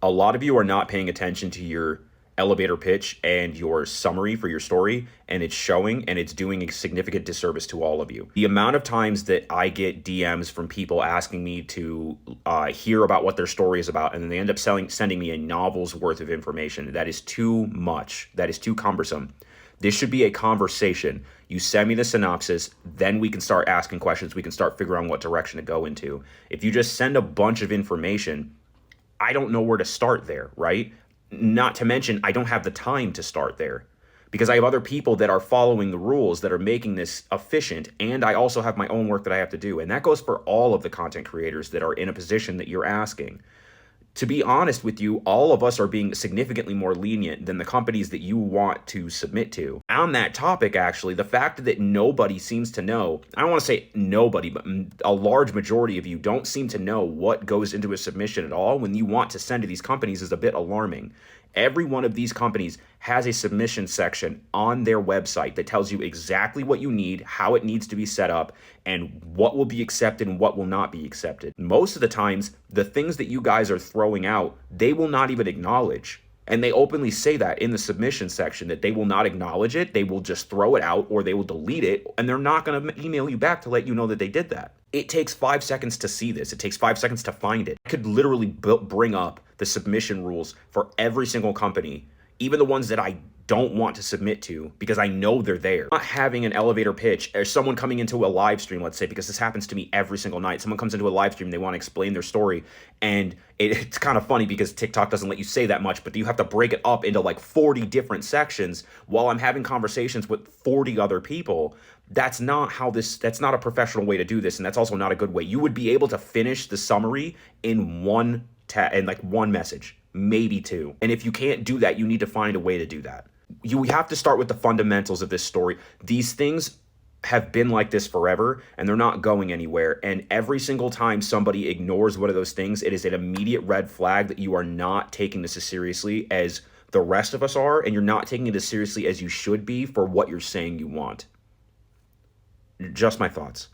A lot of you are not paying attention to your elevator pitch and your summary for your story, and it's showing and it's doing a significant disservice to all of you. The amount of times that I get DMs from people asking me to hear about what their story is about, and then they end up sending me a novel's worth of information, that is too much. That is too cumbersome. This should be a conversation. You send me the synopsis, then we can start asking questions. We can start figuring out what direction to go into. If you just send a bunch of information, I don't know where to start there, right? Not to mention, I don't have the time to start there because I have other people that are following the rules that are making this efficient. And I also have my own work that I have to do. And that goes for all of the content creators that are in a position that you're asking. To be honest with you, all of us are being significantly more lenient than the companies that you want to submit to. On that topic, actually, the fact that nobody seems to know, I don't want to say nobody, but a large majority of you don't seem to know what goes into a submission at all when you want to send to these companies is a bit alarming. Every one of these companies has a submission section on their website that tells you exactly what you need, how it needs to be set up, and what will be accepted and what will not be accepted. Most of the times, the things that you guys are throwing out, they will not even acknowledge. And they openly say that in the submission section, that they will not acknowledge it, they will just throw it out, or they will delete it, and they're not going to email you back to let you know that they did that. It takes 5 seconds to see this. It takes 5 seconds to find it. I could literally bring up the submission rules for every single company, even the ones that I don't want to submit to because I know they're there. Not having an elevator pitch or someone coming into a live stream, let's say, because this happens to me every single night. Someone comes into a live stream, they want to explain their story, and it's kind of funny because TikTok doesn't let you say that much, but you have to break it up into like 40 different sections while I'm having conversations with 40 other people. That's not a professional way to do this, and that's also not a good way. You would be able to finish the summary in one message, maybe two. And if you can't do that, you need to find a way to do that. You have to start with the fundamentals of this story. These things have been like this forever, and they're not going anywhere. And every single time somebody ignores one of those things, it is an immediate red flag that you are not taking this as seriously as the rest of us are, and you're not taking it as seriously as you should be for what you're saying you want. Just my thoughts.